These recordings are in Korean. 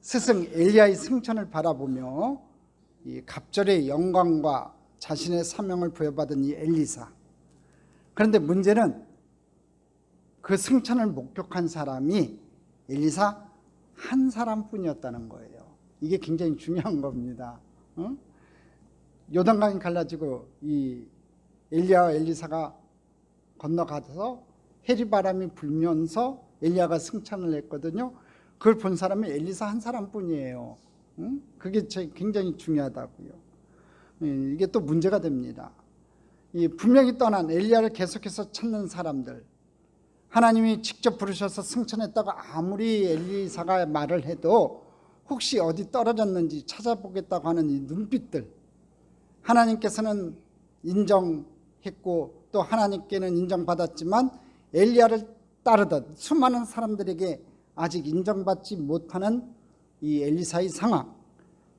스승 엘리야의 승천을 바라보며 이 갑절의 영광과 자신의 사명을 부여받은 이 엘리사. 그런데 문제는 그 승천을 목격한 사람이 엘리사 한 사람뿐이었다는 거예요. 이게 굉장히 중요한 겁니다. 요단강이 갈라지고 이 엘리야와 엘리사가 건너가서 해리바람이 불면서 엘리야가 승천을 했거든요. 그걸 본 사람이 엘리사 한 사람뿐이에요. 그게 굉장히 중요하다고요. 이게 또 문제가 됩니다. 분명히 떠난 엘리야를 계속해서 찾는 사람들, 하나님이 직접 부르셔서 승천했다고 아무리 엘리사가 말을 해도 혹시 어디 떨어졌는지 찾아보겠다고 하는 이 눈빛들, 하나님께서는 인정했고 또 하나님께는 인정받았지만 엘리야를 따르던 수많은 사람들에게 아직 인정받지 못하는 이 엘리사의 상황,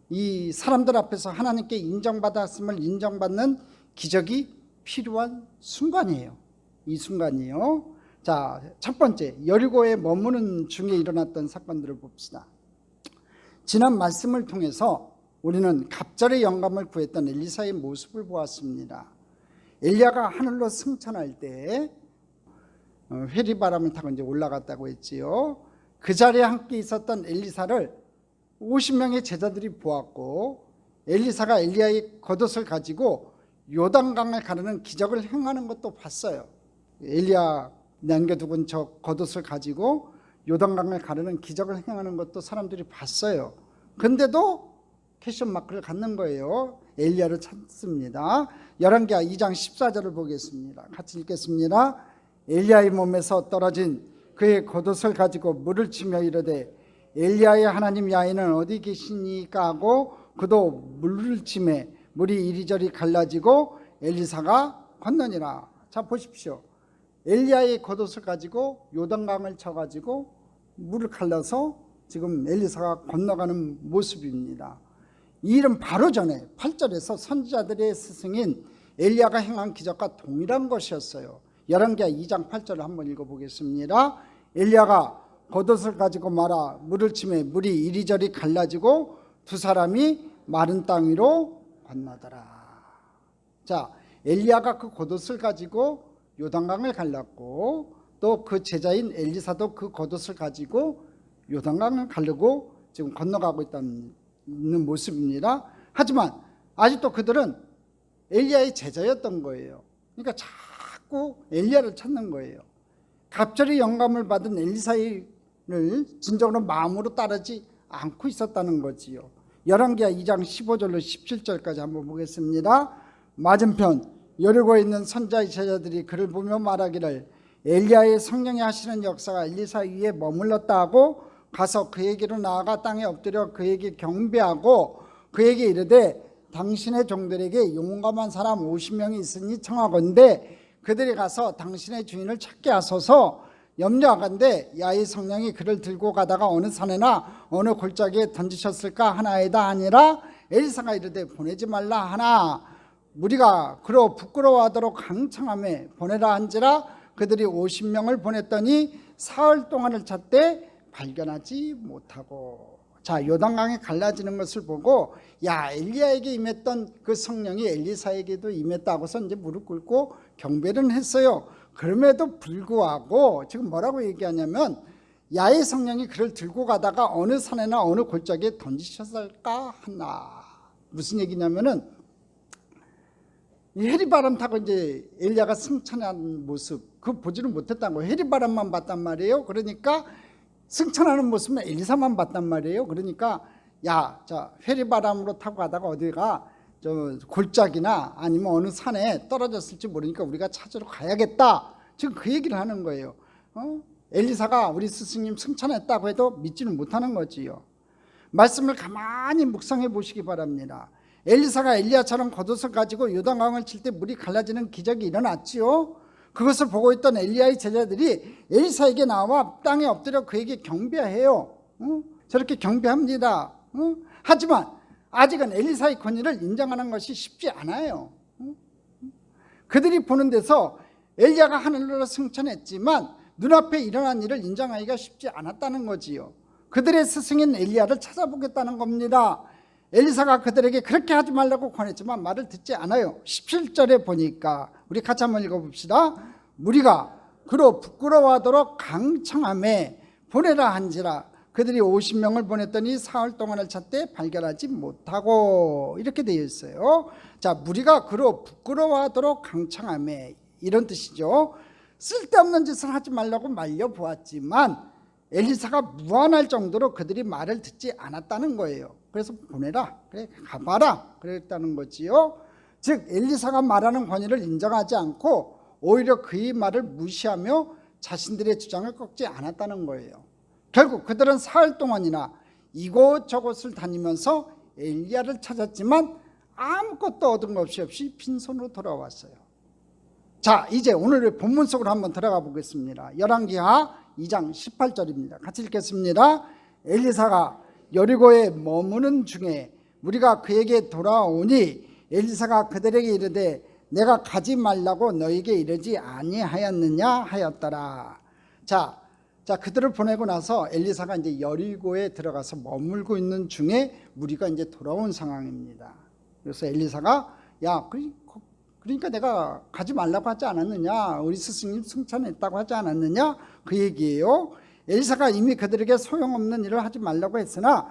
이 사람들 앞에서 하나님께 인정받았음을 인정받는 기적이 필요한 순간이에요. 이 순간이요. 자, 첫 번째, 여리고에 머무는 중에 일어났던 사건들을 봅시다. 지난 말씀을 통해서 우리는 갑절의 영감을 구했던 엘리사의 모습을 보았습니다. 엘리야가 하늘로 승천할 때 회리바람을 타고 이제 올라갔다고 했지요. 그 자리에 함께 있었던 엘리사를 50명의 제자들이 보았고, 엘리사가 엘리야의 겉옷을 가지고 요단강을 가르는 기적을 행하는 것도 봤어요. 엘리야 남겨두은 저 겉옷을 가지고 요단강을 가르는 기적을 행하는 것도 사람들이 봤어요. 근데도 퀘션 마크를 갖는 거예요. 엘리야를 찾습니다. 열왕기하 2장 14절을 보겠습니다. 같이 읽겠습니다. 엘리야의 몸에서 떨어진 그의 겉옷을 가지고 물을 치며 이르되 엘리야의 하나님 야훼는 어디 계시니까 하고 그도 물을 치매 물이 이리저리 갈라지고 엘리사가 건너니라. 자, 보십시오. 엘리야의 겉옷을 가지고 요단강을 쳐가지고 물을 갈라서 지금 엘리사가 건너가는 모습입니다. 이 일은 바로 전에 8절에서 선지자들의 스승인 엘리야가 행한 기적과 동일한 것이었어요. 열왕기하 2장 8절을 한번 읽어보겠습니다. 엘리야가 겉옷을 가지고 말아 물을 치매 물이 이리저리 갈라지고 두 사람이 마른 땅 위로 건너더라. 자, 엘리야가 그 겉옷을 가지고 요단강을 갈랐고 또 그 제자인 엘리사도 그 겉옷을 가지고 요단강을 가르고 지금 건너가고 있는 모습입니다. 하지만 아직도 그들은 엘리야의 제자였던 거예요. 그러니까 자꾸 엘리야를 찾는 거예요. 갑절의 영감을 받은 엘리사를 진정으로 마음으로 따르지 않고 있었다는 거지요. 열왕기하 2장 15절로 17절까지 한번 보겠습니다. 맞은편 여리고에 있는 선지자의 제자들이 그를 보며 말하기를 엘리야의 성령이 하시는 역사가 엘리사 위에 머물렀다 하고 가서 그에게로 나아가 땅에 엎드려 그에게 경배하고 그에게 이르되 당신의 종들에게 용감한 사람 50명이 있으니 청하건대 그들이 가서 당신의 주인을 찾게 하소서. 염려하건대 야훼 성령이 그를 들고 가다가 어느 산에나 어느 골짜기에 던지셨을까 하나이다 하니라. 엘리사가 이르되 보내지 말라 하나 무리가 그로 부끄러워하도록 강청하며 보내라 한지라. 그들이 50명을 보냈더니 사흘 동안을 찾되 발견하지 못하고. 자, 요단강이 갈라지는 것을 보고 야, 엘리야에게 임했던 그 성령이 엘리사에게도 임했다고서 이제 무릎 꿇고 경배를 했어요. 그럼에도 불구하고 지금 뭐라고 얘기하냐면 야훼 성령이 그를 들고 가다가 어느 산에나 어느 골짜기에 던지셨을까 하나. 무슨 얘기냐면은 이 해리바람 타고 이제 엘리야가 승천한 모습 그 보지를 못했다고. 해리바람만 봤단 말이에요. 그러니까 승천하는 모습은 엘리사만 봤단 말이에요. 그러니까 야, 자, 해리바람으로 타고 가다가 어디가 저 골짜기나 아니면 어느 산에 떨어졌을지 모르니까 우리가 찾으러 가야겠다. 지금 그 얘기를 하는 거예요. 엘리사가 우리 스승님 승천했다고 해도 믿지는 못하는 거지요. 말씀을 가만히 묵상해 보시기 바랍니다. 엘리사가 엘리야처럼 겉옷을 가지고 요단강을 칠 때 물이 갈라지는 기적이 일어났지요. 그것을 보고 있던 엘리야의 제자들이 엘리사에게 나와 땅에 엎드려 그에게 경배해요. 저렇게 경배합니다. 하지만 아직은 엘리사의 권위를 인정하는 것이 쉽지 않아요. 그들이 보는 데서 엘리야가 하늘로 승천했지만 눈앞에 일어난 일을 인정하기가 쉽지 않았다는 거지요. 그들의 스승인 엘리야를 찾아보겠다는 겁니다. 엘리사가 그들에게 그렇게 하지 말라고 권했지만 말을 듣지 않아요. 17절에 보니까 우리 같이 한번 읽어봅시다. 무리가 그로 부끄러워하도록 강청하며 보내라 한지라. 그들이 50명을 보냈더니 사흘 동안을 찾되 발견하지 못하고, 이렇게 되어 있어요. 자, 무리가 그로 부끄러워하도록 강청하며, 이런 뜻이죠. 쓸데없는 짓을 하지 말라고 말려보았지만 엘리사가 무안할 정도로 그들이 말을 듣지 않았다는 거예요. 그래서 보내라, 그래 가봐라, 그랬다는 거지요. 즉 엘리사가 말하는 권위를 인정하지 않고 오히려 그의 말을 무시하며 자신들의 주장을 꺾지 않았다는 거예요. 결국 그들은 사흘 동안이나 이곳저곳을 다니면서 엘리야를 찾았지만 아무것도 얻은 것 없이 빈손으로 돌아왔어요. 자, 이제 오늘의 본문 속으로 한번 들어가 보겠습니다. 열왕기하 2장 18절입니다. 같이 읽겠습니다. 엘리사가 여리고에 머무는 중에 무리가 그에게 돌아오니 엘리사가 그들에게 이르되 내가 가지 말라고 너에게 이르지 아니하였느냐 하였더라. 자, 그들을 보내고 나서 엘리사가 이제 여리고에 들어가서 머물고 있는 중에 무리가 이제 돌아온 상황입니다. 그래서 엘리사가 그러니까 내가 가지 말라고 하지 않았느냐, 우리 스승님 승천했다고 하지 않았느냐, 그 얘기예요. 엘리사가 이미 그들에게 소용없는 일을 하지 말라고 했으나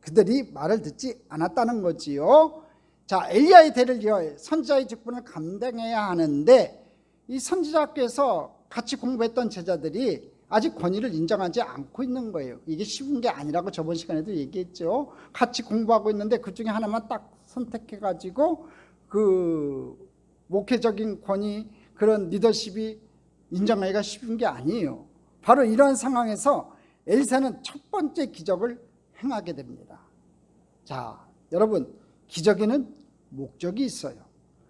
그들이 말을 듣지 않았다는 거지요. 자, 엘리야의 대를 이어 선지자의 직분을 감당해야 하는데 이 선지자께서 같이 공부했던 제자들이 아직 권위를 인정하지 않고 있는 거예요. 이게 쉬운 게 아니라고 저번 시간에도 얘기했죠. 같이 공부하고 있는데 그 중에 하나만 딱 선택해가지고 그 목회적인 권위, 그런 리더십이 인정하기가 쉬운 게 아니에요. 바로 이런 상황에서 엘리사는 첫 번째 기적을 행하게 됩니다. 자, 여러분, 기적에는 목적이 있어요.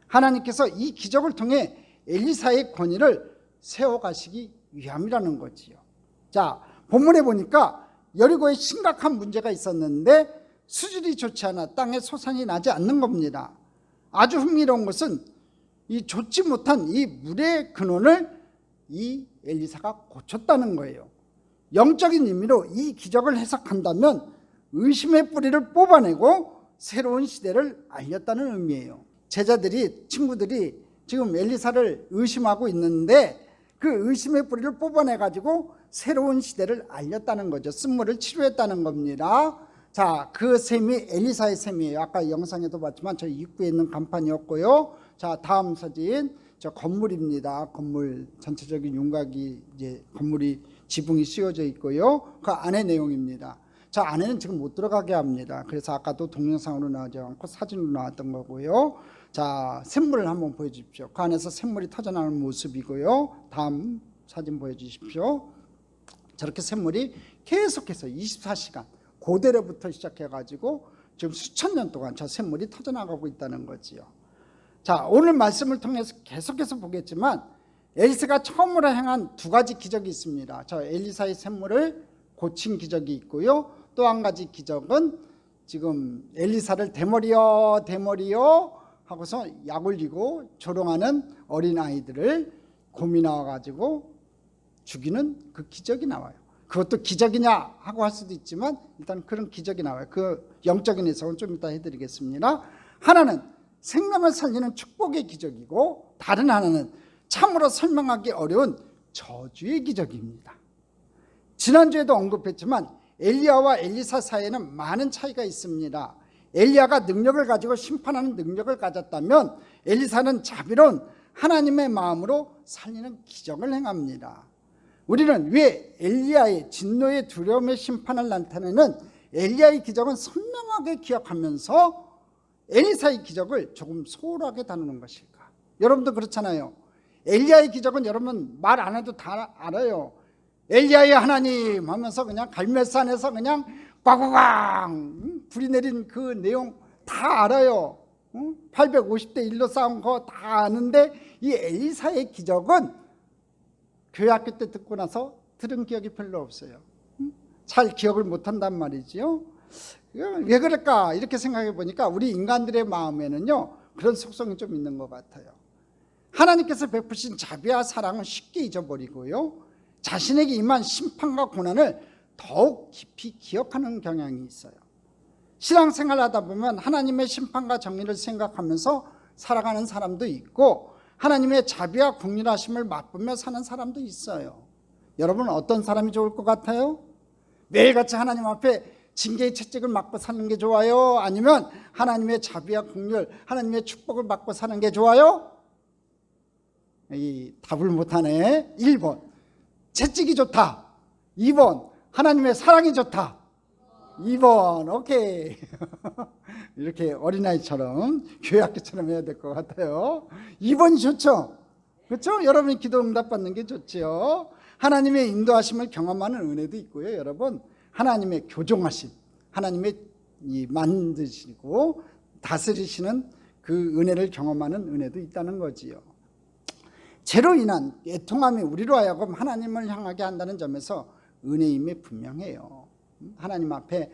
하나님께서 이 기적을 통해 엘리사의 권위를 세워가시기 위함이라는 거지요. 자, 본문에 보니까 여리고에 심각한 문제가 있었는데 수질이 좋지 않아 땅에 소산이 나지 않는 겁니다. 아주 흥미로운 것은 이 좋지 못한 이 물의 근원을 이 엘리사가 고쳤다는 거예요. 영적인 의미로 이 기적을 해석한다면 의심의 뿌리를 뽑아내고 새로운 시대를 알렸다는 의미예요. 제자들이, 친구들이 지금 엘리사를 의심하고 있는데 그 의심의 뿌리를 뽑아내가지고 새로운 시대를 알렸다는 거죠. 쓴물을 치료했다는 겁니다. 자, 그 셈이 엘리사의 셈이에요. 아까 영상에도 봤지만 저 입구에 있는 간판이었고요. 자, 다음 사진, 저 건물입니다. 건물 전체적인 윤곽이 이제 건물이 지붕이 씌워져 있고요. 그 안의 내용입니다. 저 안에는 지금 못 들어가게 합니다. 그래서 아까도 동영상으로 나오지 않고 사진으로 나왔던 거고요. 자, 샘물을 한번 보여주십시오. 그 안에서 샘물이 터져나오는 모습이고요. 다음 사진 보여주십시오. 저렇게 샘물이 계속해서 24시간 고대로부터 시작해가지고 지금 수천 년 동안 저 샘물이 터져나가고 있다는 거지요. 자, 오늘 말씀을 통해서 계속해서 보겠지만 엘리사가 처음으로 행한 두 가지 기적이 있습니다. 저 엘리사의 샘물을 고친 기적이 있고요. 또 한 가지 기적은 지금 엘리사를 대머리여 하고서 약 올리고 조롱하는 어린아이들을 곰이 나와가지고 죽이는 그 기적이 나와요. 그것도 기적이냐 하고 할 수도 있지만 일단 그런 기적이 나와요. 그 영적인 해석은 좀 이따 해드리겠습니다. 하나는 생명을 살리는 축복의 기적이고 다른 하나는 참으로 설명하기 어려운 저주의 기적입니다. 지난주에도 언급했지만 엘리야와 엘리사 사이에는 많은 차이가 있습니다. 엘리야가 능력을 가지고 심판하는 능력을 가졌다면 엘리사는 자비로운 하나님의 마음으로 살리는 기적을 행합니다. 우리는 왜 엘리야의 진노의 두려움의 심판을 나타내는 엘리야의 기적은 선명하게 기억하면서 엘리사의 기적을 조금 소홀하게 다루는 것일까? 여러분도 그렇잖아요. 엘리야의 기적은 여러분 말 안 해도 다 알아요. 엘리야의 하나님 하면서 그냥 갈멜산에서 그냥 꽝꽝꽝 불이 내린 그 내용 다 알아요. 850대 1로 싸운 거 다 아는데 이 엘리사의 기적은 교회 학교 때 듣고 나서 들은 기억이 별로 없어요. 잘 기억을 못한단 말이지요. 왜 그럴까 이렇게 생각해 보니까 우리 인간들의 마음에는요 그런 속성이 좀 있는 것 같아요. 하나님께서 베푸신 자비와 사랑은 쉽게 잊어버리고요, 자신에게 임한 심판과 고난을 더욱 깊이 기억하는 경향이 있어요. 신앙생활하다 보면 하나님의 심판과 정의를 생각하면서 살아가는 사람도 있고 하나님의 자비와 긍휼하심을 맛보며 사는 사람도 있어요. 여러분 어떤 사람이 좋을 것 같아요? 매일같이 하나님 앞에 징계의 채찍을 맞고 사는 게 좋아요? 아니면 하나님의 자비와 긍휼, 하나님의 축복을 받고 사는 게 좋아요? 이 답을 못하네. 1번 채찍이 좋다. 2번 하나님의 사랑이 좋다. 2번 오케이. 이렇게 어린아이처럼 교회학교처럼 해야 될 것 같아요. 2번이 좋죠. 그렇죠? 여러분이 기도 응답받는 게 좋죠. 하나님의 인도하심을 경험하는 은혜도 있고요. 여러분 하나님의 교종하심, 하나님의 만드시고 다스리시는 그 은혜를 경험하는 은혜도 있다는 거지요. 죄로 인한 애통함이 우리로 하여금 하나님을 향하게 한다는 점에서 은혜임이 분명해요. 하나님 앞에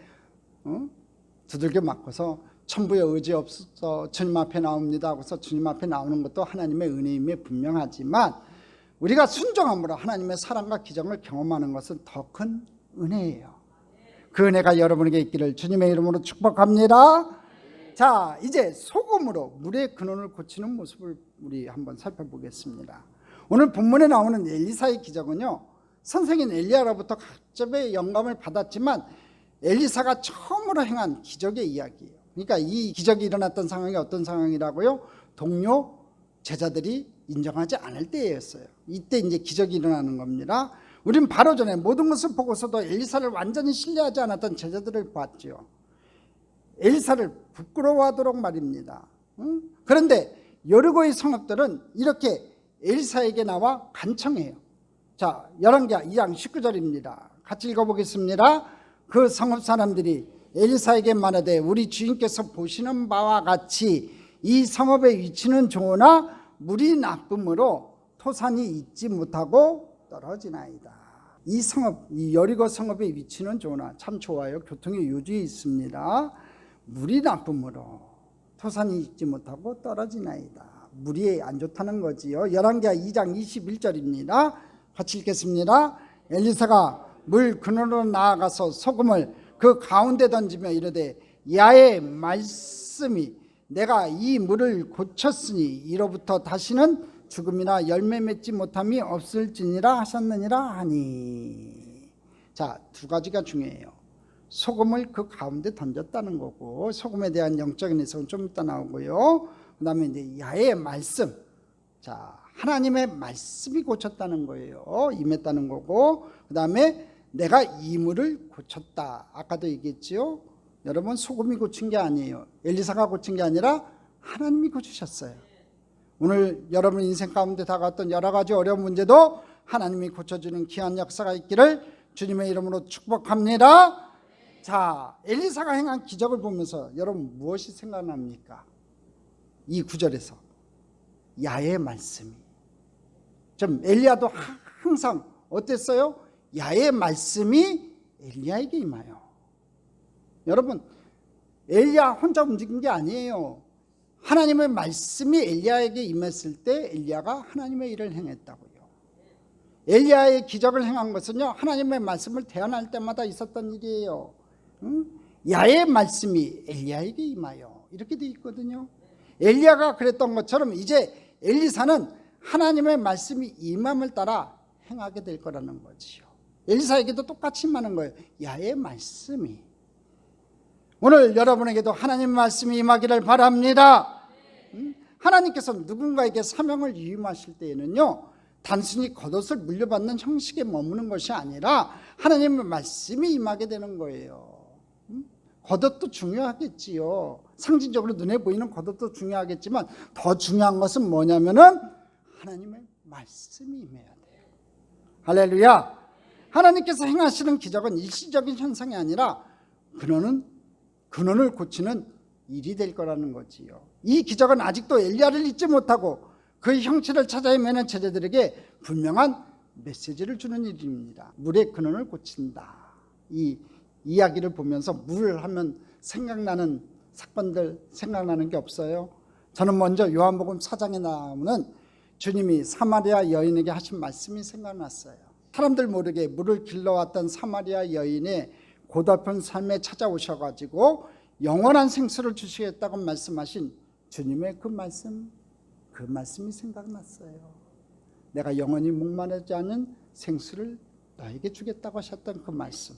두들겨 맞고서 천부의 의지 없어 주님 앞에 나옵니다 하고서 주님 앞에 나오는 것도 하나님의 은혜임이 분명하지만 우리가 순종함으로 하나님의 사랑과 기적을 경험하는 것은 더 큰 은혜예요. 그 은혜가 여러분에게 있기를 주님의 이름으로 축복합니다. 자, 이제 소금으로 물의 근원을 고치는 모습을 우리 한번 살펴보겠습니다. 오늘 본문에 나오는 엘리사의 기적은요, 선생인 엘리야로부터 각접의 영감을 받았지만 엘리사가 처음으로 행한 기적의 이야기예요. 그러니까 이 기적이 일어났던 상황이 어떤 상황이라고요? 동료 제자들이 인정하지 않을 때였어요. 이때 이제 기적이 일어나는 겁니다. 우린 바로 전에 모든 것을 보고서도 엘리사를 완전히 신뢰하지 않았던 제자들을 봤죠. 엘리사를 부끄러워하도록 말입니다. 그런데 여리고의 성읍들은 이렇게 엘리사에게 나와 간청해요. 자, 열왕기하 2장 19절입니다. 같이 읽어보겠습니다. 그 성읍 사람들이 엘리사에게 말하되 우리 주인께서 보시는 바와 같이 이 성읍의 위치는 좋으나 물이 나쁨으로 토산이 있지 못하고 떨어지나이다. 이 성읍, 이 여리고 성읍의 위치는 좋으나 참 좋아요. 교통의 요지에 있습니다. 물이 나쁨으로 토산이 있지 못하고 떨어지나이다. 물이 안 좋다는 거지요. 열왕기하 2장 21절입니다. 같이 읽겠습니다. 엘리사가 물 근원으로 나아가서 소금을 그 가운데 던지며 이르되 야의 말씀이 내가 이 물을 고쳤으니 이로부터 다시는 죽음이나 열매 맺지 못함이 없을지니라 하셨느니라 하니. 자, 두 가지가 중요해요. 소금을 그 가운데 던졌다는 거고, 소금에 대한 영적인 해석은 좀 이따 나오고요. 그 다음에 이제 야의 말씀, 자, 하나님의 말씀이 고쳤다는 거예요. 임했다는 거고, 그 다음에 내가 이 물을 고쳤다. 아까도 얘기했지요. 여러분 소금이 고친 게 아니에요. 엘리사가 고친 게 아니라 하나님이 고치셨어요. 오늘 여러분 인생 가운데 다가왔던 여러 가지 어려운 문제도 하나님이 고쳐주는 귀한 역사가 있기를 주님의 이름으로 축복합니다. 자, 엘리사가 행한 기적을 보면서 여러분 무엇이 생각납니까? 이 구절에서 야의 말씀이 좀 엘리야도 항상 어땠어요? 야의 말씀이 엘리야에게 임하여. 여러분 엘리야 혼자 움직인 게 아니에요. 하나님의 말씀이 엘리야에게 임했을 때 엘리야가 하나님의 일을 행했다고요. 엘리야의 기적을 행한 것은요, 하나님의 말씀을 대언할 때마다 있었던 일이에요. 야의 말씀이 엘리야에게 임하여 이렇게 돼 있거든요. 엘리야가 그랬던 것처럼 이제 엘리사는 하나님의 말씀이 임함을 따라 행하게 될 거라는 거지요. 엘리사에게도 똑같이 임하는 거예요. 야의 말씀이. 오늘 여러분에게도 하나님의 말씀이 임하기를 바랍니다. 하나님께서 누군가에게 사명을 위임하실 때에는요, 단순히 겉옷을 물려받는 형식에 머무는 것이 아니라 하나님의 말씀이 임하게 되는 거예요. 겉옷도 중요하겠지요. 상징적으로 눈에 보이는 겉옷도 중요하겠지만 더 중요한 것은 뭐냐면은 하나님의 말씀이 임해야 돼요. 할렐루야. 하나님께서 행하시는 기적은 일시적인 현상이 아니라 근원을 고치는 일이 될 거라는 거지요. 이 기적은 아직도 엘리야를 잊지 못하고 그 형체를 찾아 헤매는 제자들에게 분명한 메시지를 주는 일입니다. 물의 근원을 고친다. 이 이야기를 보면서 물 하면 생각나는 사건들 생각나는 게 없어요? 저는 먼저 요한복음 4장에 나오는 주님이 사마리아 여인에게 하신 말씀이 생각났어요. 사람들 모르게 물을 길러왔던 사마리아 여인의 고달픈 삶에 찾아오셔가지고 영원한 생수를 주시겠다고 말씀하신 주님의 그 말씀이 생각났어요. 내가 영원히 목마르지 않은 생수를 너에게 주겠다고 하셨던 그 말씀.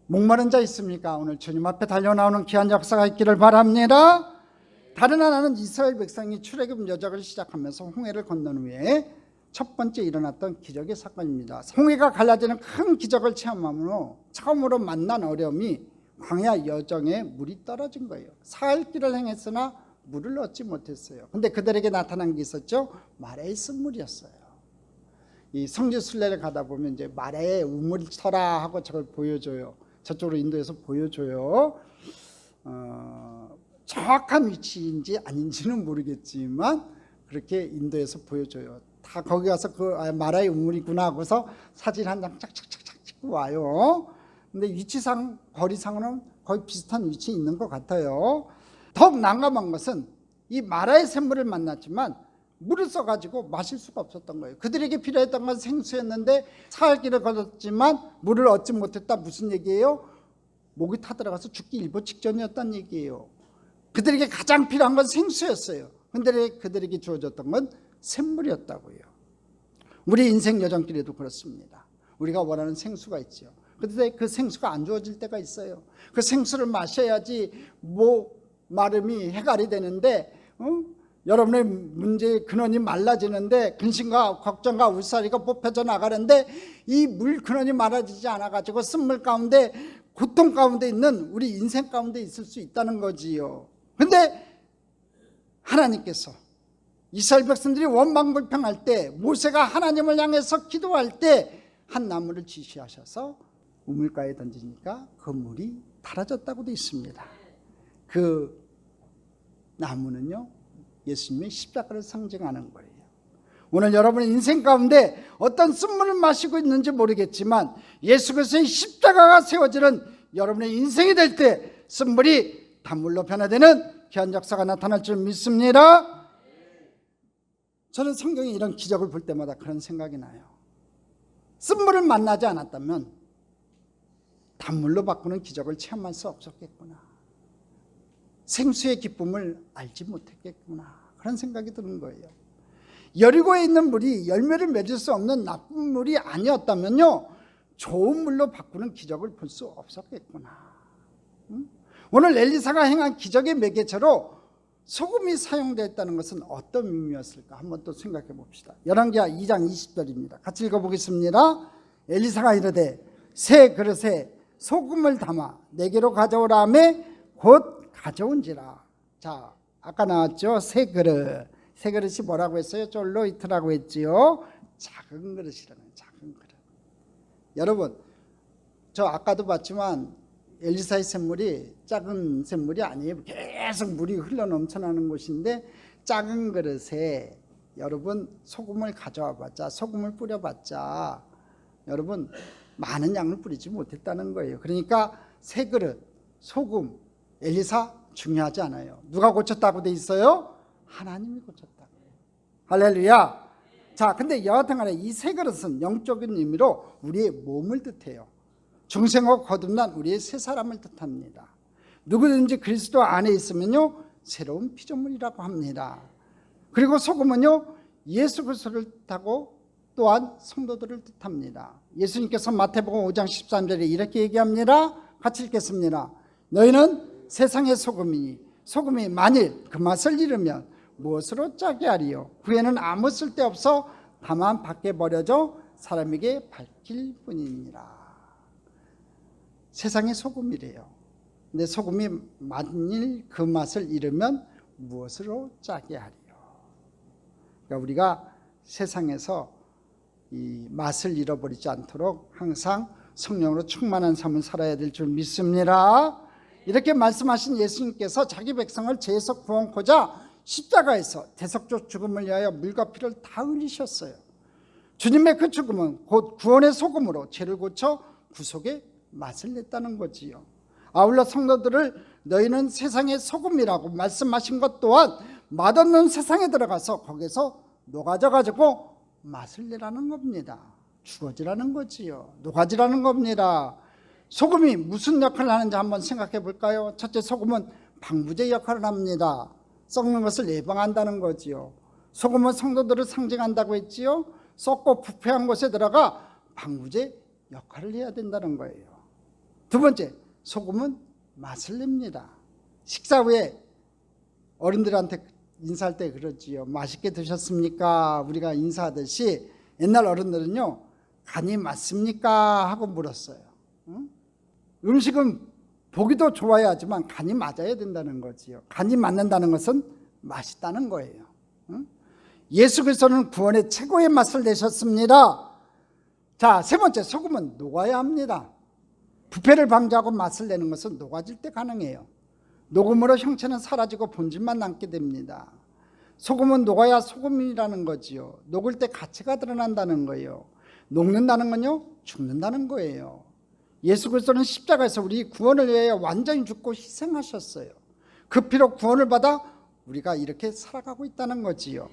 목마른 자 있습니까? 오늘 주님 앞에 달려나오는 귀한 역사가 있기를 바랍니다. 다른 하나는 이스라엘 백성이 출애굽 여정을 시작하면서 홍해를 건넌 후에 첫 번째 일어났던 기적의 사건입니다. 홍해가 갈라지는 큰 기적을 체험함으로 처음으로 만난 어려움이 광야 여정에 물이 떨어진 거예요. 사흘 길을 행했으나 물을 얻지 못했어요. 근데 그들에게 나타난 게 있었죠. 마라의 쓴물이었어요. 이 성지 순례를 가다 보면 이제 마라의 우물이 터라 하고 저걸 보여줘요. 저쪽으로 인도에서 보여줘요. 정확한 위치인지 아닌지는 모르겠지만 그렇게 인도에서 보여줘요. 다 거기 가서 그 마라의 우물이구나 하고서 사진 한 장 착착착착 찍고 와요. 근데 위치상 거리상으로는 거의 비슷한 위치에 있는 것 같아요. 더욱 난감한 것은 이 마라의 샘물을 만났지만 물을 써가지고 마실 수가 없었던 거예요. 그들에게 필요했던 건 생수였는데 사흘 길을 걸었지만 물을 얻지 못했다. 무슨 얘기예요? 목이 타들어가서 죽기 일보 직전이었다는 얘기예요. 그들에게 가장 필요한 건 생수였어요. 근데 그들에게 주어졌던 건 샘물이었다고요. 우리 인생 여정길에도 그렇습니다. 우리가 원하는 생수가 있죠. 그런데 그 생수가 안 주어질 때가 있어요. 그 생수를 마셔야지 마름이 해결이 되는데 여러분의 문제의 근원이 말라지는데 근심과 걱정과 울살이가 뽑혀져 나가는데 이 물 근원이 말아지지 않아가지고 쓴물 가운데 고통 가운데 있는 우리 인생 가운데 있을 수 있다는 거지요. 근데 하나님께서 이스라엘 백성들이 원망불평할 때 모세가 하나님을 향해서 기도할 때 한 나무를 지시하셔서 우물가에 던지니까 그 물이 달아졌다고 되어 있습니다. 그 나무는요 예수님의 십자가를 상징하는 거예요. 오늘 여러분의 인생 가운데 어떤 쓴물을 마시고 있는지 모르겠지만 예수 그리스도의 십자가가 세워지는 여러분의 인생이 될 때 쓴물이 단물로 변화되는 귀한 역사가 나타날 줄 믿습니다. 저는 성경에 이런 기적을 볼 때마다 그런 생각이 나요. 쓴물을 만나지 않았다면 단물로 바꾸는 기적을 체험할 수 없었겠구나. 생수의 기쁨을 알지 못했겠구나. 그런 생각이 드는 거예요. 여리고에 있는 물이 열매를 맺을 수 없는 나쁜 물이 아니었다면요 좋은 물로 바꾸는 기적을 볼 수 없었겠구나. 오늘 엘리사가 행한 기적의 매개체로 소금이 사용됐다는 것은 어떤 의미였을까 한번 또 생각해 봅시다. 열왕기하 2장 20절입니다. 같이 읽어보겠습니다. 엘리사가 이르되 새 그릇에 소금을 담아 내게로 가져오라 하매 곧 가져온지라. 자, 아까 나왔죠. 새 그릇. 새 그릇이 뭐라고 했어요? 쫄로이트라고 했지요. 작은 그릇이라는 작은 그릇. 여러분, 저 아까도 봤지만 엘리사의 샘물이 작은 샘물이 아니에요. 계속 물이 흘러 넘쳐나는 곳인데 작은 그릇에 여러분 소금을 가져와 봤자, 소금을 뿌려봤자 여러분 많은 양을 뿌리지 못했다는 거예요. 그러니까 새 그릇, 소금, 엘리사 중요하지 않아요. 누가 고쳤다고 돼 있어요? 하나님이 고쳤다고. 할렐루야. 자, 근데 여하튼 간에 이 새 그릇은 영적인 의미로 우리의 몸을 뜻해요. 중생하고 거듭난 우리의 새 사람을 뜻합니다. 누구든지 그리스도 안에 있으면요 새로운 피조물이라고 합니다. 그리고 소금은요 예수 그리스도를 뜻하고 또한 성도들을 뜻합니다. 예수님께서 마태복음 5장 13절에 이렇게 얘기합니다. 같이 읽겠습니다. 너희는 세상의 소금이니 소금이 만일 그 맛을 잃으면 무엇으로 짜게 하리요? 후에는 아무 쓸데없어 다만 밖에 버려져 사람에게 밝힐 뿐이니라. 세상의 소금이래요. 근데 소금이 만일 그 맛을 잃으면 무엇으로 짜게 하리요? 그러니까 우리가 세상에서 이 맛을 잃어버리지 않도록 항상 성령으로 충만한 삶을 살아야 될 줄 믿습니다. 이렇게 말씀하신 예수님께서 자기 백성을 죄에서 구원코자 십자가에서 대속적 죽음을 위하여 물과 피를 다 흘리셨어요. 주님의 그 죽음은 곧 구원의 소금으로 죄를 고쳐 구속의 맛을 냈다는 거지요. 아울러 성도들을 너희는 세상의 소금이라고 말씀하신 것 또한 맛없는 세상에 들어가서 거기서 녹아져 가지고 맛을 내라는 겁니다. 죽어지라는 거지요. 녹아지라는 겁니다. 소금이 무슨 역할을 하는지 한번 생각해 볼까요? 첫째, 소금은 방부제 역할을 합니다. 썩는 것을 예방한다는 거지요. 소금은 성도들을 상징한다고 했지요. 썩고 부패한 곳에 들어가 방부제 역할을 해야 된다는 거예요. 두 번째, 소금은 맛을 냅니다. 식사 후에 어른들한테 인사할 때 그러지요. 맛있게 드셨습니까? 우리가 인사하듯이 옛날 어른들은요, 간이 맞습니까? 하고 물었어요. 음식은 보기도 좋아야 하지만 간이 맞아야 된다는 거지요. 간이 맞는다는 것은 맛있다는 거예요. 예수 그리스도는 구원의 최고의 맛을 내셨습니다. 자, 세 번째, 소금은 녹아야 합니다. 부패를 방지하고 맛을 내는 것은 녹아질 때 가능해요. 녹음으로 형체는 사라지고 본질만 남게 됩니다. 소금은 녹아야 소금이라는 거지요. 녹을 때 가치가 드러난다는 거예요. 녹는다는 건요, 죽는다는 거예요. 예수 그리스도는 십자가에서 우리 구원을 위하여 완전히 죽고 희생하셨어요. 그 피로 구원을 받아 우리가 이렇게 살아가고 있다는 거지요.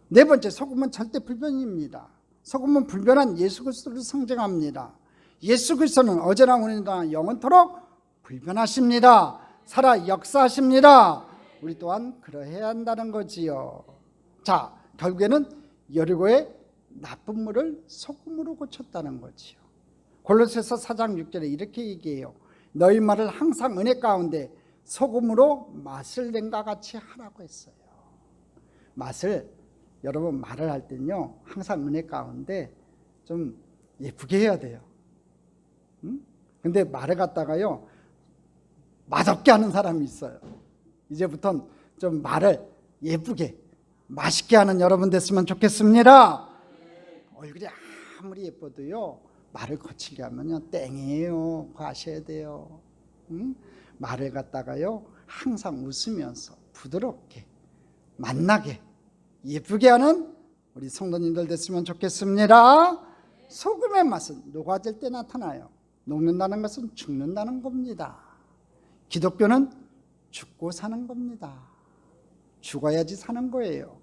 네 번째, 소금은 절대 불변입니다. 소금은 불변한 예수 그리스도를 상징합니다. 예수 그리스도는 어제나 오늘나 영원토록 불변하십니다. 살아 역사하십니다. 우리 또한 그러해야 한다는 거지요. 자, 결국에는 여리고의 나쁜 물을 소금으로 고쳤다는 거지요. 골로새서 4장 6절에 이렇게 얘기해요. 너희 말을 항상 은혜 가운데 소금으로 맛을 낸과 같이 하라고 했어요. 맛을, 여러분 말을 할 때는요, 항상 은혜 가운데 좀 예쁘게 해야 돼요. 근데 말을 갖다가요, 맛없게 하는 사람이 있어요. 이제부터는 좀 말을 예쁘게, 맛있게 하는 여러분 됐으면 좋겠습니다. 얼굴이 아무리 예뻐도요, 말을 거칠게 하면요, 땡이에요. 그거 아셔야 돼요. 말을 갖다가요, 항상 웃으면서 부드럽게, 만나게, 예쁘게 하는 우리 성도님들 됐으면 좋겠습니다. 소금의 맛은 녹아질 때 나타나요. 녹는다는 것은 죽는다는 겁니다. 기독교는 죽고 사는 겁니다. 죽어야지 사는 거예요.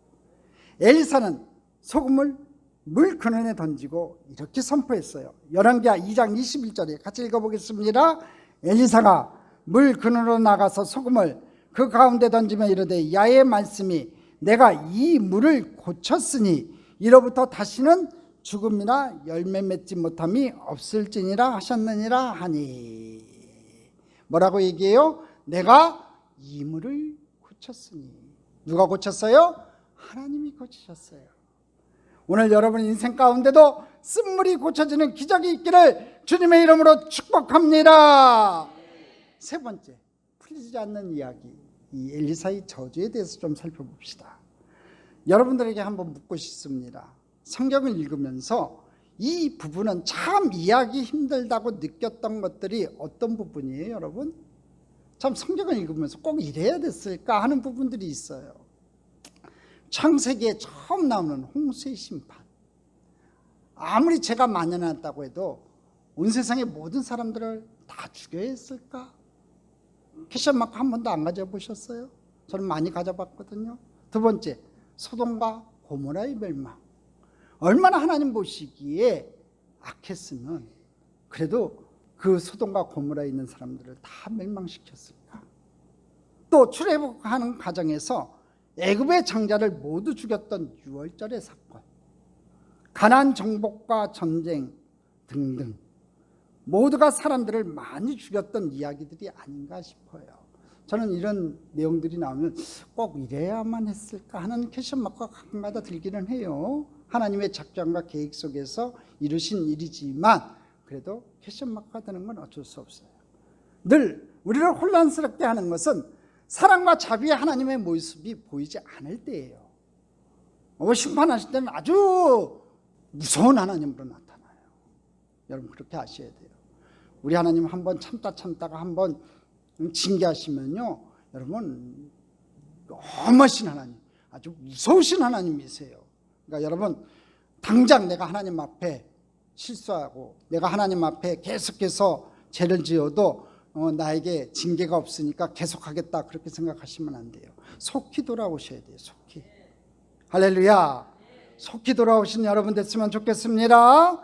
엘리사는 소금을 물 근원에 던지고 이렇게 선포했어요. 열왕기하 2장 21절에 같이 읽어보겠습니다. 엘리사가 물 근원으로 나가서 소금을 그 가운데 던지며 이르되 야의 말씀이 내가 이 물을 고쳤으니 이로부터 다시는 죽음이나 열매 맺지 못함이 없을지니라 하셨느니라 하니. 뭐라고 얘기해요? 내가 이 물을 고쳤으니. 누가 고쳤어요? 하나님이 고치셨어요. 오늘 여러분 인생 가운데도 쓴물이 고쳐지는 기적이 있기를 주님의 이름으로 축복합니다. 세 번째, 풀리지 않는 이야기, 이 엘리사의 저주에 대해서 좀 살펴봅시다. 여러분들에게 한번 묻고 싶습니다. 성경을 읽으면서 이 부분은 참 이해하기 힘들다고 느꼈던 것들이 어떤 부분이에요, 여러분? 참 성경을 읽으면서 꼭 이래야 됐을까 하는 부분들이 있어요. 창세기에 처음 나오는 홍수의 심판. 아무리 죄가 만연했다고 해도 온 세상의 모든 사람들을 다 죽여야 했을까? 퀘션 마크 한 번도 안 가져보셨어요? 저는 많이 가져봤거든요. 두 번째, 소돔과 고모라의 멸망. 얼마나 하나님 보시기에 악했으면 그래도 그 소돔과 고모라에 있는 사람들을 다 멸망시켰을까? 또 출애굽하는 과정에서 애굽의 장자를 모두 죽였던 유월절의 사건, 가나안 정복과 전쟁 등등 모두가 사람들을 많이 죽였던 이야기들이 아닌가 싶어요. 저는 이런 내용들이 나오면 꼭 이래야만 했을까 하는 퀘션 마크가 가끔가다 들기는 해요. 하나님의 작전과 계획 속에서 이루신 일이지만 그래도 퀘션 마크가 되는 건 어쩔 수 없어요. 늘 우리를 혼란스럽게 하는 것은 사랑과 자비의 하나님의 모습이 보이지 않을 때예요. 심판하실 때는 아주 무서운 하나님으로 나타나요. 여러분 그렇게 아셔야 돼요. 우리 하나님 한번 참다가 한번 징계하시면요, 여러분 엄하신 하나님, 아주 무서우신 하나님이세요. 그러니까 여러분 당장 내가 하나님 앞에 실수하고 내가 하나님 앞에 계속해서 죄를 지어도 나에게 징계가 없으니까 계속하겠다 그렇게 생각하시면 안 돼요. 속히 돌아오셔야 돼요. 속히. 할렐루야. 속히 돌아오신 여러분 됐으면 좋겠습니다.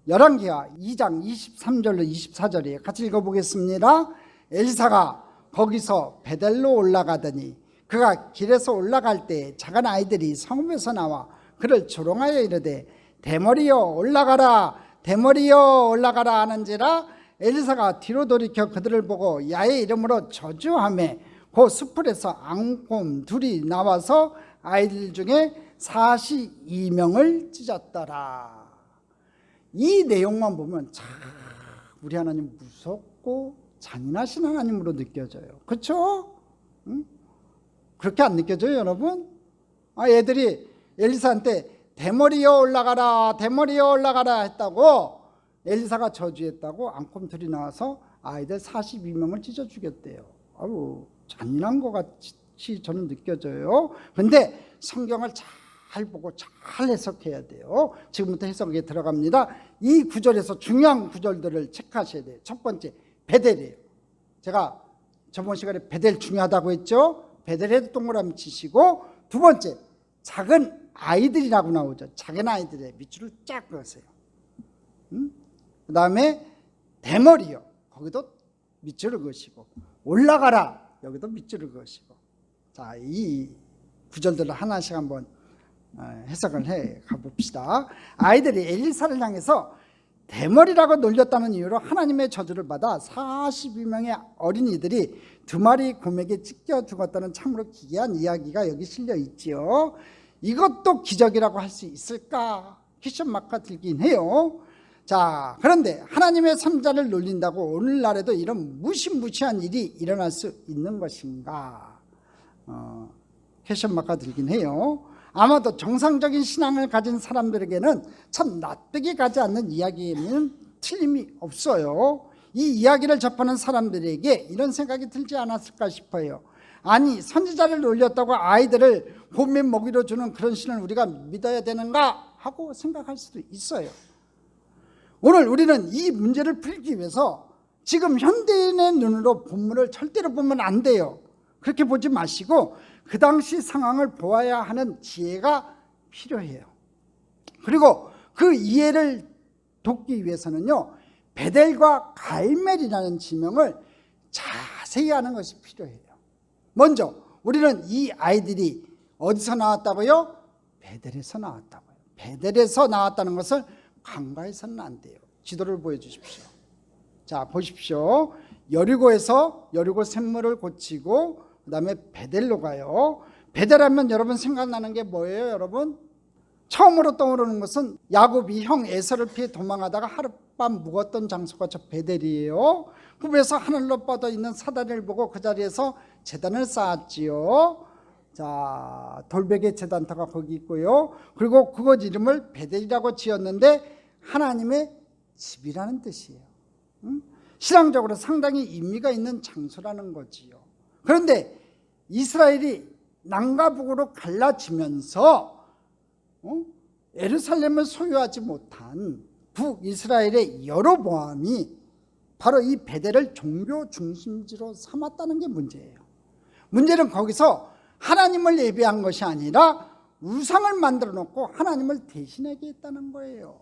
열왕기하 2장 23절로 24절이에요. 같이 읽어보겠습니다. 엘리사가 거기서 베델로 올라가더니 그가 길에서 올라갈 때 작은 아이들이 성읍에서 나와 그를 조롱하여 이르되 대머리여 올라가라, 대머리여 올라가라 하는지라. 엘리사가 뒤로 돌이켜 그들을 보고 야의 이름으로 저주하매 그 숲풀에서 앙곰 둘이 나와서 아이들 중에 42명을 찢었더라. 이 내용만 보면 참 우리 하나님 무섭고 잔인하신 하나님으로 느껴져요. 그렇죠? 응? 그렇게 안 느껴져요, 여러분? 애들이 엘리사한테 대머리여 올라가라, 대머리여 올라가라 했다고, 엘리사가 저주했다고 앙곰 둘이 나와서 아이들 42명을 찢어 죽였대요. 아유, 잔인한 것 같이 저는 느껴져요. 근데 성경을 잘 보고 잘 해석해야 돼요. 지금부터 해석에 들어갑니다. 이 구절에서 중요한 구절들을 체크하셔야 돼요. 첫 번째, 베델이에요. 제가 저번 시간에 베델 중요하다고 했죠. 베델에도 동그라미 치시고, 두 번째, 작은 아이들이라고 나오죠. 작은 아이들의 밑줄을 쫙 그으세요. 그 다음에 대머리요. 거기도 밑줄을 그으시고, 올라가라. 여기도 밑줄을 그으시고. 자, 이 구절들을 하나씩 한번 해석을 해 가봅시다. 아이들이 엘리사를 향해서 대머리라고 놀렸다는 이유로 하나님의 저주를 받아 42명의 어린이들이 2마리 곰에게 찢겨 죽었다는 참으로 기이한 이야기가 여기 실려 있지요. 이것도 기적이라고 할 수 있을까? 퀘스천 마크가 들긴 해요. 자, 그런데 하나님의 선자를 놀린다고 오늘날에도 이런 무시무시한 일이 일어날 수 있는 것인가? 퀘스천 마크가 들긴 해요. 아마도 정상적인 신앙을 가진 사람들에게는 참 납득이 가지 않는 이야기에는 틀림이 없어요. 이 이야기를 접하는 사람들에게 이런 생각이 들지 않았을까 싶어요. 아니, 선지자를 놀렸다고 아이들을 곰의 먹이로 주는 그런 신을 우리가 믿어야 되는가 하고 생각할 수도 있어요. 오늘 우리는 이 문제를 풀기 위해서 지금 현대인의 눈으로 본문을 절대로 보면 안 돼요. 그렇게 보지 마시고 그 당시 상황을 보아야 하는 지혜가 필요해요. 그리고 그 이해를 돕기 위해서는요, 베델과 갈멜이라는 지명을 자세히 하는 것이 필요해요. 먼저 우리는 이 아이들이 어디서 나왔다고요? 베델에서 나왔다고요. 베델에서 나왔다는 것을 간과해서는 안 돼요. 지도를 보여주십시오. 자, 보십시오. 여리고에서 여리고 샘물을 고치고 그 다음에 베델로 가요. 베델하면 여러분 생각나는 게 뭐예요, 여러분? 처음으로 떠오르는 것은 야곱이 형 에서를 피해 도망하다가 하룻밤 묵었던 장소가 저 베델이에요. 그래서 하늘로 뻗어 있는 사다리를 보고 그 자리에서 제단을 쌓았지요. 자, 돌베개 제단터가 거기 있고요. 그리고 그곳 이름을 베델이라고 지었는데 하나님의 집이라는 뜻이에요. 신앙적으로 상당히 의미가 있는 장소라는 거지요. 그런데 이스라엘이 남과 북으로 갈라지면서 예루살렘을 소유하지 못한 북이스라엘의 여로보암이 바로 이 베델을 종교 중심지로 삼았다는 게 문제예요. 문제는 거기서 하나님을 예배한 것이 아니라 우상을 만들어 놓고 하나님을 대신하게 했다는 거예요.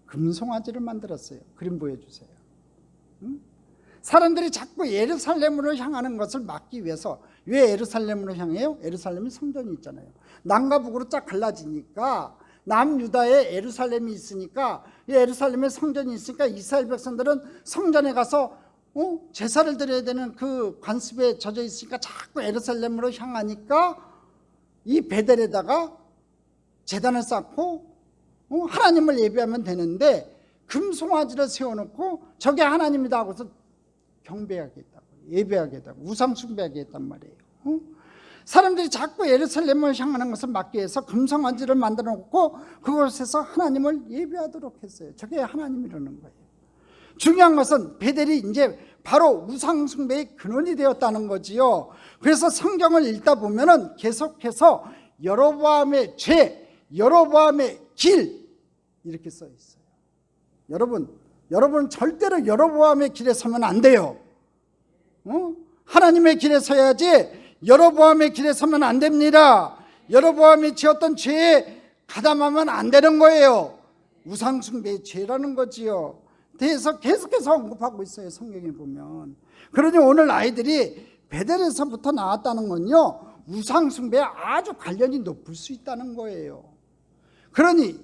금송아지를 만들었어요. 그림 보여주세요. 사람들이 자꾸 예루살렘으로 향하는 것을 막기 위해서, 왜 예루살렘으로 향해요? 예루살렘이 성전이 있잖아요. 남과 북으로 쫙 갈라지니까 남유다에 예루살렘이 있으니까, 예루살렘에 성전이 있으니까 이스라엘 백성들은 성전에 가서 제사를 드려야 되는 그 관습에 젖어 있으니까 자꾸 예루살렘으로 향하니까 이 베델에다가 제단을 쌓고 하나님을 예배하면 되는데 금송아지를 세워놓고 저게 하나님이다 하고서 경배하겠다고, 예배하겠다고, 우상 숭배하겠단 말이에요. 사람들이 자꾸 예루살렘을 향하는 것을 막기 위해서 금송아지를 만들어 놓고 그곳에서 하나님을 예배하도록 했어요. 저게 하나님이라는 거예요. 중요한 것은 베델이 이제 바로 우상 숭배의 근원이 되었다는 거지요. 그래서 성경을 읽다 보면은 계속해서 여로보암의 죄, 여로보암의 길 이렇게 써 있어요. 여러분 절대로 여로보암의 길에 서면 안 돼요. 하나님의 길에 서야지 여로보암의 길에 서면 안 됩니다. 여로보암이 지었던 죄에 가담하면 안 되는 거예요. 우상숭배의 죄라는 거지요. 대해서 계속해서 언급하고 있어요, 성경에 보면. 그러니 오늘 아이들이 베델에서부터 나왔다는 건요, 우상숭배에 아주 관련이 높을 수 있다는 거예요. 그러니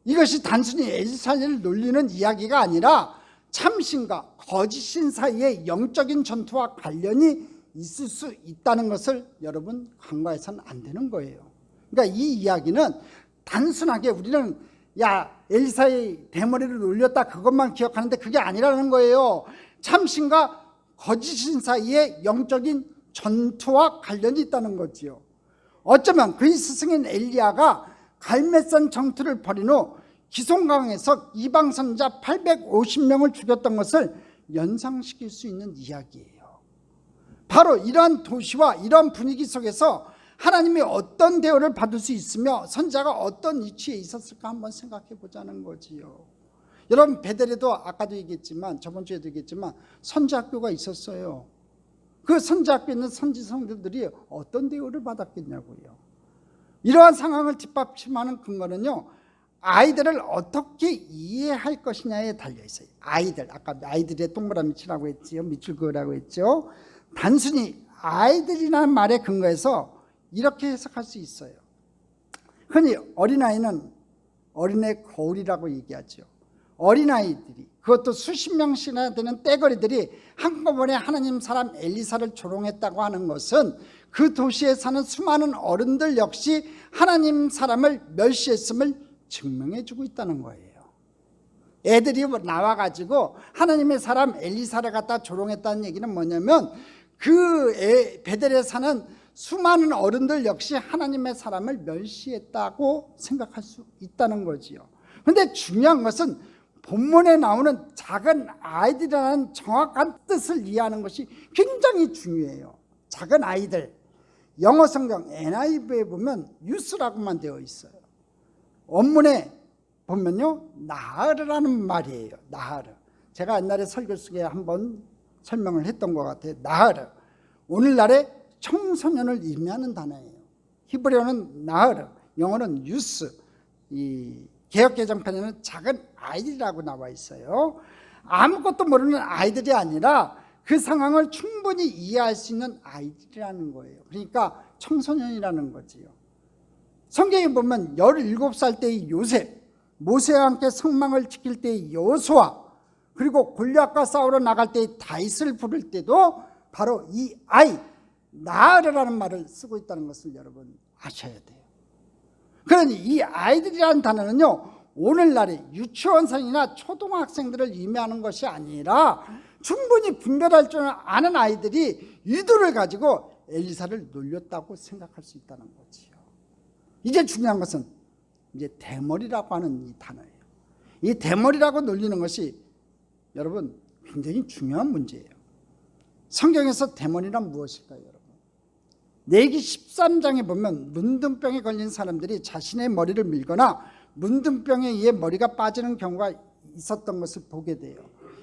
이것이 단순히 엘리사를 놀리는 이야기가 아니라 참신과 거짓신 사이의 영적인 전투와 관련이 있을 수 있다는 것을 여러분 간과해서는 안 되는 거예요. 그러니까 이 이야기는 단순하게 우리는 엘리사의 대머리를 놀렸다 그것만 기억하는데 그게 아니라는 거예요. 참신과 거짓신 사이에 영적인 전투와 관련이 있다는 거지요. 어쩌면 그의 스승인 엘리야가 갈멜산 정투를 벌인 후 기송강에서 이방 선자 850명을 죽였던 것을 연상시킬 수 있는 이야기예요. 바로 이러한 도시와 이러한 분위기 속에서 하나님이 어떤 대우를 받을 수 있으며 선자가 어떤 위치에 있었을까 한번 생각해 보자는 거지요. 여러분, 베델에도 아까도 얘기했지만, 저번 주에도 얘기했지만 선지학교가 있었어요. 그 선지학교에 있는 선지 성도들이 어떤 대우를 받았겠냐고요. 이러한 상황을 뒷받침하는 근거는요, 아이들을 어떻게 이해할 것이냐에 달려있어요. 아이들, 아까 아이들의 동그라미 치라고 했지요, 밑줄 그으라고 했죠. 단순히 아이들이라는 말에 근거해서 이렇게 해석할 수 있어요. 흔히 어린아이는 어린애 거울이라고 얘기하죠. 어린아이들이, 그것도 수십 명씩이나 되는 떼거리들이 한꺼번에 하나님 사람 엘리사를 조롱했다고 하는 것은 그 도시에 사는 수많은 어른들 역시 하나님 사람을 멸시했음을 증명해 주고 있다는 거예요. 애들이 나와가지고 하나님의 사람 엘리사를 갖다 조롱했다는 얘기는 뭐냐면 베델에 사는 수많은 어른들 역시 하나님의 사람을 멸시했다고 생각할 수 있다는 거지요. 그런데 중요한 것은 본문에 나오는 작은 아이들이라는 정확한 뜻을 이해하는 것이 굉장히 중요해요. 작은 아이들, 영어 성경 NIV에 보면 유스라고만 되어 있어요. 원문에 보면요, 나하르라는 말이에요. 나하르. 제가 옛날에 설교 속에 한번 설명을 했던 것 같아요. 나하르. 오늘날의 청소년을 의미하는 단어예요. 히브리어는 나하르, 영어는 유스. 이 개역개정판에는 작은 아이들이라고 나와 있어요. 아무것도 모르는 아이들이 아니라 그 상황을 충분히 이해할 수 있는 아이들이라는 거예요. 그러니까 청소년이라는 거지요. 성경에 보면 17살 때의 요셉, 모세와 함께 성망을 지킬 때의 여호수아, 그리고 골리앗과 싸우러 나갈 때의 다윗을 부를 때도 바로 이 아이, 나하르라는 말을 쓰고 있다는 것을 여러분 아셔야 돼요. 그러니 이 아이들이라는 단어는요, 오늘날의 유치원생이나 초등학생들을 의미하는 것이 아니라 충분히 분별할 줄 아는 아이들이 의도를 가지고 엘리사를 놀렸다고 생각할 수 있다는 거지요. 이제 중요한 것은 이제 대머리라고 하는 이 단어예요. 이 대머리라고 놀리는 것이 여러분 굉장히 중요한 문제예요. 성경에서 대머리란 무엇일까요, 여러분? 레위기 13장에 보면 문둥병에 걸린 사람들이 자신의 머리를 밀거나 문둥병에 의해 머리가 빠지는 경우가 있었던 것을 보게 돼요.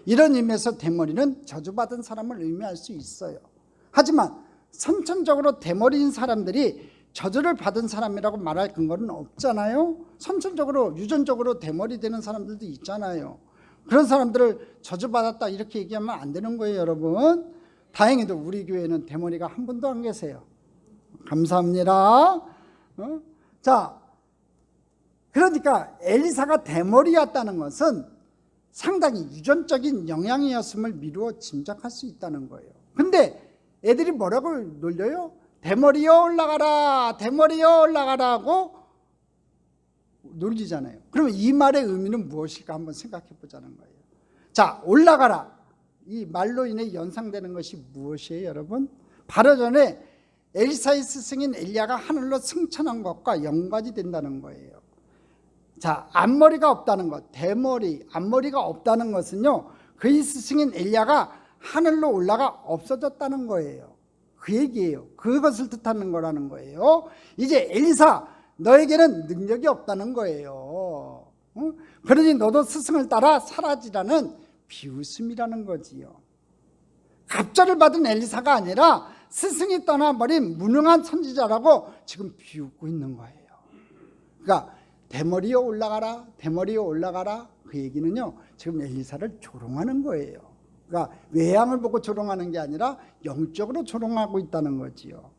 이런 의미에서 대머리는 저주받은 사람을 의미할 수 있어요. 하지만 선천적으로 대머리인 사람들이 저주를 받은 사람이라고 말할 근거는 없잖아요. 선천적으로 유전적으로 대머리 되는 사람들도 있잖아요. 그런 사람들을 저주받았다 이렇게 얘기하면 안 되는 거예요, 여러분. 다행히도 우리 교회는 대머리가 한 분도 안 계세요. 감사합니다. 자, 그러니까 엘리사가 대머리였다는 것은 상당히 유전적인 영향이었음을 미루어 짐작할 수 있다는 거예요. 근데 애들이 뭐라고 놀려요? 대머리여 올라가라, 대머리여 올라가라 하고 놀리잖아요. 그러면 이 말의 의미는 무엇일까 한번 생각해 보자는 거예요. 자, 올라가라, 이 말로 인해 연상되는 것이 무엇이에요, 여러분? 바로 전에 엘리사의 스승인 엘리야가 하늘로 승천한 것과 연관이 된다는 거예요. 자, 앞머리가 없다는 것, 대머리, 앞머리가 없다는 것은요, 그의 스승인 엘리야가 하늘로 올라가 없어졌다는 거예요. 그 얘기예요. 그것을 뜻하는 거라는 거예요. 이제 엘리사, 너에게는 능력이 없다는 거예요. 그러니 너도 스승을 따라 사라지라는 비웃음이라는 거지요. 갑절을 받은 엘리사가 아니라 스승이 떠나버린 무능한 선지자라고 지금 비웃고 있는 거예요. 그러니까 대머리에 올라가라, 대머리에 올라가라. 그 얘기는요, 지금 엘리사를 조롱하는 거예요. 그러니까 외양을 보고 조롱하는 게 아니라 영적으로 조롱하고 있다는 거지요.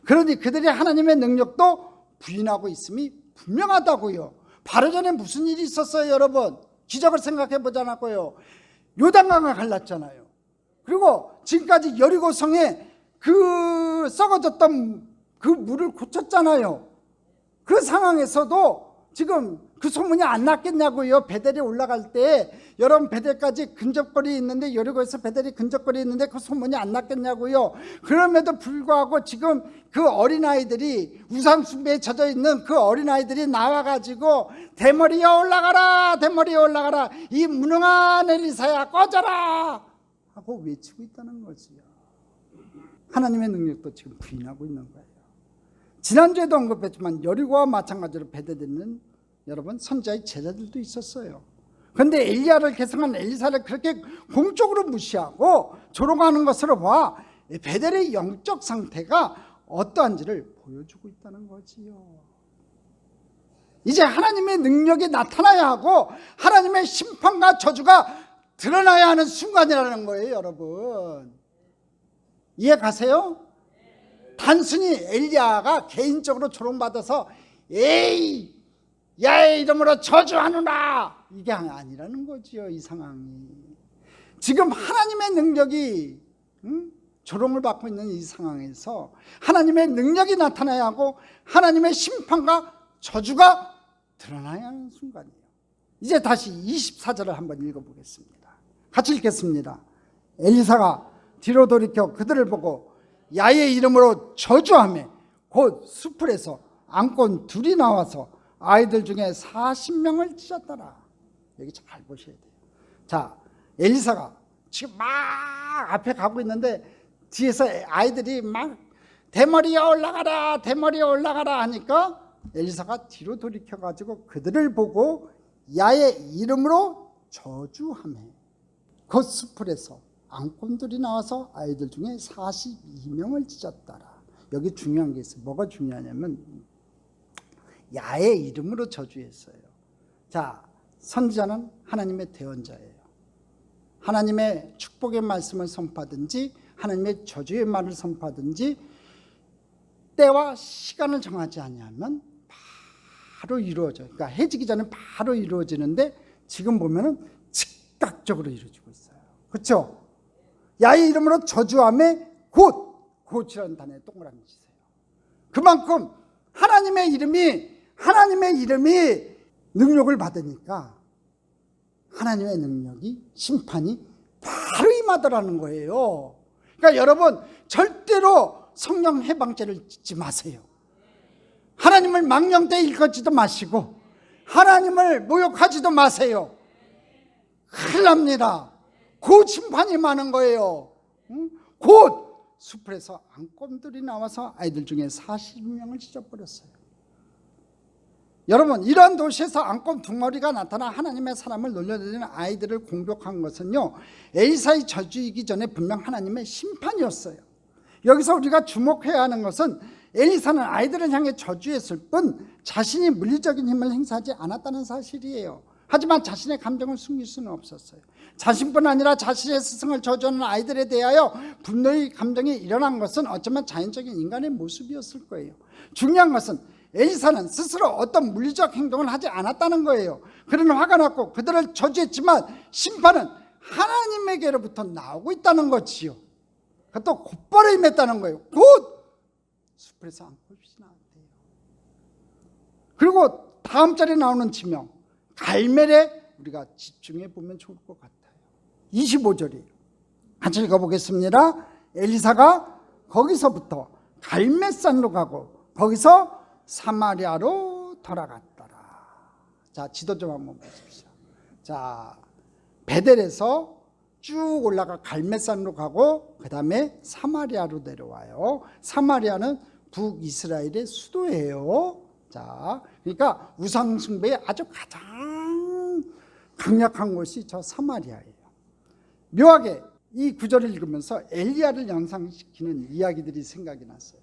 그러니 그들이 하나님의 능력도 부인하고 있음이 분명하다고요. 바로 전에 무슨 일이 있었어요, 여러분? 기적을 생각해 보자고요. 요단강을 갈랐잖아요. 그리고 지금까지 여리고성에 그 썩어졌던 그 물을 고쳤잖아요. 그 상황에서도 지금 그 소문이 안 났겠냐고요. 베델에 올라갈 때 여러분, 베델까지 근접거리 있는데, 여리고에서 베델이 근접거리 있는데 그 소문이 안 났겠냐고요. 그럼에도 불구하고 지금 그 어린아이들이, 우상 숭배에 젖어 있는 그 어린아이들이 나와가지고 대머리에 올라가라, 대머리에 올라가라, 이 무능한 엘리사야 꺼져라 하고 외치고 있다는 거지요. 하나님의 능력도 지금 부인하고 있는 거예요. 지난주에도 언급했지만 여리고와 마찬가지로 베델에는 여러분 선지자의 제자들도 있었어요. 그런데 엘리야를 계승한 엘리사를 그렇게 공적으로 무시하고 조롱하는 것으로 봐 베델의 영적 상태가 어떠한지를 보여주고 있다는 거지요. 이제 하나님의 능력이 나타나야 하고 하나님의 심판과 저주가 드러나야 하는 순간이라는 거예요, 여러분. 이해 가세요? 단순히 엘리야가 개인적으로 조롱받아서 에이 야의 이름으로 저주하노라 이게 아니라는 거지요. 이 상황이 지금 하나님의 능력이 조롱을 받고 있는 이 상황에서 하나님의 능력이 나타나야 하고 하나님의 심판과 저주가 드러나야 하는 순간이에요. 이제 다시 24절을 한번 읽어보겠습니다. 같이 읽겠습니다. 엘리사가 뒤로 돌이켜 그들을 보고 야의 이름으로 저주하며 곧 수풀에서 안건 둘이 나와서 아이들 중에 40명을 찢었더라. 여기 잘 보셔야 돼요. 자, 엘리사가 지금 막 앞에 가고 있는데 뒤에서 아이들이 막 대머리에 올라가라, 대머리에 올라가라 하니까 엘리사가 뒤로 돌이켜 가지고 그들을 보고 야의 이름으로 저주하며 그 수풀에서 안건들이 나와서 아이들 중에 42명을 찢었더라. 여기 중요한 게 있어요. 뭐가 중요하냐면 야의 이름으로 저주했어요. 자, 선지자는 하나님의 대언자예요. 하나님의 축복의 말씀을 선포하든지 하나님의 저주의 말을 선포하든지 때와 시간을 정하지 아니하면 바로 이루어져요. 그러니까 해지기 전에 바로 이루어지는데 지금 보면은 즉각적으로 이루어지고 있어요. 그렇죠? 야의 이름으로 저주하며 곧이라는 단어에 동그라미 치세요. 그만큼 하나님의 이름이 능력을 받으니까 하나님의 능력이 심판이 바로 임하더라는 거예요. 그러니까 여러분 절대로 성령 해방죄를 짓지 마세요. 하나님을 망령되이 일컫지도 마시고 하나님을 모욕하지도 마세요. 큰일 납니다. 곧 심판이 많은 거예요. 곧 수풀에서 안건들이 나와서 아이들 중에 40명을 찢어버렸어요. 여러분, 이러한 도시에서 안건 두 머리가 나타나 하나님의 사람을 놀려대는 아이들을 공격한 것은요, 엘리사의 저주이기 전에 분명 하나님의 심판이었어요. 여기서 우리가 주목해야 하는 것은 엘리사는 아이들을 향해 저주했을 뿐 자신이 물리적인 힘을 행사하지 않았다는 사실이에요. 하지만 자신의 감정을 숨길 수는 없었어요. 자신뿐 아니라 자신의 스승을 저주하는 아이들에 대하여 분노의 감정이 일어난 것은 어쩌면 자연적인 인간의 모습이었을 거예요. 중요한 것은 엘리사는 스스로 어떤 물리적 행동을 하지 않았다는 거예요. 그는 화가 났고 그들을 저주했지만 심판은 하나님에게로부터 나오고 있다는 거지요. 그것도 곧바로 임했다는 거예요. 곧 숲에서 안고 지나왔대요. 그리고 다음 절에 나오는 지명 갈멜에 우리가 집중해 보면 좋을 것 같아요. 25절이에요. 같이 읽어보겠습니다. 엘리사가 거기서부터 갈멜산으로 가고 거기서 사마리아로 돌아갔더라. 자, 지도 좀 한번 보십시오. 자, 베델에서 쭉 올라가 갈멜산으로 가고 그 다음에 사마리아로 내려와요. 사마리아는 북이스라엘의 수도예요. 자, 그러니까 우상 숭배에 아주 가장 강력한 곳이 저 사마리아예요. 묘하게 이 구절을 읽으면서 엘리야를 연상시키는 이야기들이 생각이 났어요.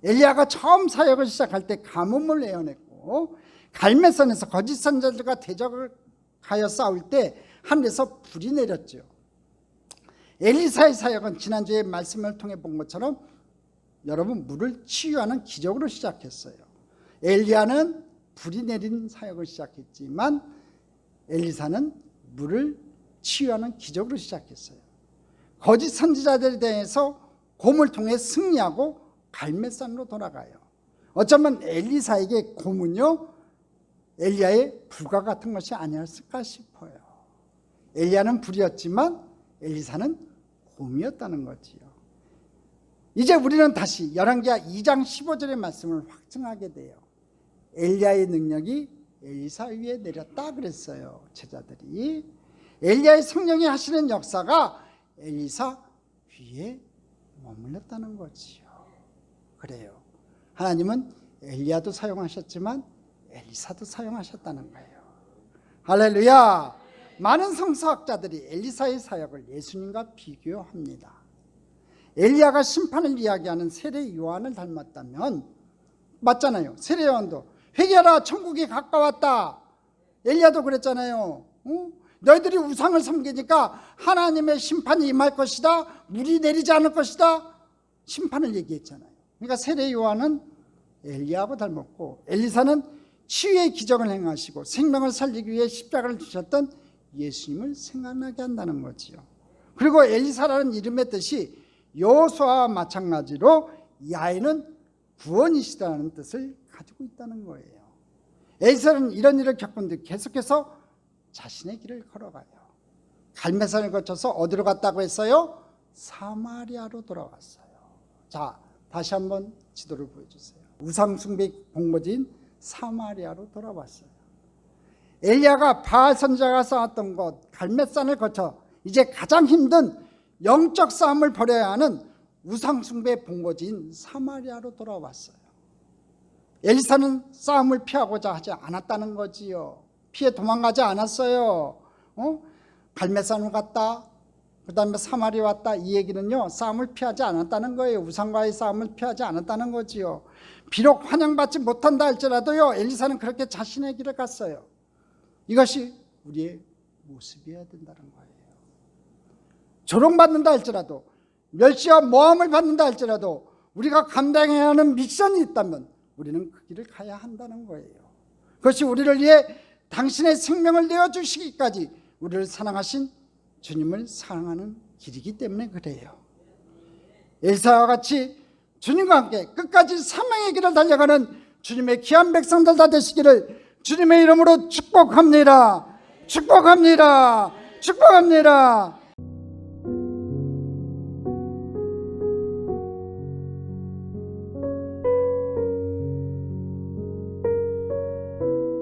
엘리야가 처음 사역을 시작할 때 가뭄을 예언했고 있고, 갈매산에서 거짓 선지자들과 대적을 하여 싸울 때 하늘에서 불이 내렸죠. 엘리사의 사역은 지난주에 말씀을 통해 본 것처럼 여러분 물을 치유하는 기적으로 시작했어요. 엘리야는 불이 내린 사역을 시작했지만 엘리사는 물을 치유하는 기적으로 시작했어요. 거짓 선지자들에 대해서 곰을 통해 승리하고 갈매산으로 돌아가요. 어쩌면 엘리사에게 곰은요 엘리야의 불과 같은 것이 아니었을까 싶어요. 엘리야는 불이었지만 엘리사는 곰이었다는 거지요. 이제 우리는 다시 열왕기하 2장 15절의 말씀을 확증하게 돼요. 엘리야의 능력이 엘리사 위에 내렸다 그랬어요. 제자들이. 엘리야의 성령이 하시는 역사가 엘리사 위에 머물렀다는 거지요. 그래요. 하나님은 엘리야도 사용하셨지만 엘리사도 사용하셨다는 거예요. 할렐루야. 많은 성서학자들이 엘리사의 사역을 예수님과 비교합니다. 엘리야가 심판을 이야기하는 세례 요한을 닮았다면 맞잖아요. 세례 요한도 회개하라 천국이 가까웠다. 엘리야도 그랬잖아요. 너희들이 우상을 섬기니까 하나님의 심판이 임할 것이다. 물이 내리지 않을 것이다. 심판을 얘기했잖아요. 그러니까 세례 요한은 엘리야하고 닮았고, 엘리사는 치유의 기적을 행하시고 생명을 살리기 위해 십자가를 주셨던 예수님을 생각나게 한다는 거지요. 그리고 엘리사라는 이름의 뜻이 여호수아와 마찬가지로 야훼는 구원이시다는 뜻을 가지고 있다는 거예요. 엘리사는 이런 일을 겪은 뒤 계속해서 자신의 길을 걸어가요. 갈매산을 거쳐서 어디로 갔다고 했어요? 사마리아로 돌아갔어요. 자, 다시 한번 지도를 보여주세요. 우상숭배 본거지인 사마리아로 돌아왔어요. 엘리야가 바알 선지자가 쌓았던 곳 갈매산을 거쳐 이제 가장 힘든 영적 싸움을 벌여야 하는 우상숭배 본거지인 사마리아로 돌아왔어요. 엘리사는 싸움을 피하고자 하지 않았다는 거지요. 피해 도망가지 않았어요. 갈매산으로 갔다, 그 다음에 사마리아 왔다. 이 얘기는요 싸움을 피하지 않았다는 거예요. 우상과의 싸움을 피하지 않았다는 거지요. 비록 환영받지 못한다 할지라도요 엘리사는 그렇게 자신의 길을 갔어요. 이것이 우리의 모습이어야 된다는 거예요. 조롱받는다 할지라도, 멸시와 모함을 받는다 할지라도 우리가 감당해야 하는 미션이 있다면 우리는 그 길을 가야 한다는 거예요. 그것이 우리를 위해 당신의 생명을 내어주시기까지 우리를 사랑하신 주님을 사랑하는 길이기 때문에 그래요. 엘리사와 같이 주님과 함께 끝까지 사명의 길을 달려가는 주님의 귀한 백성들 다 되시기를 주님의 이름으로 축복합니다. 축복합니다. 축복합니다.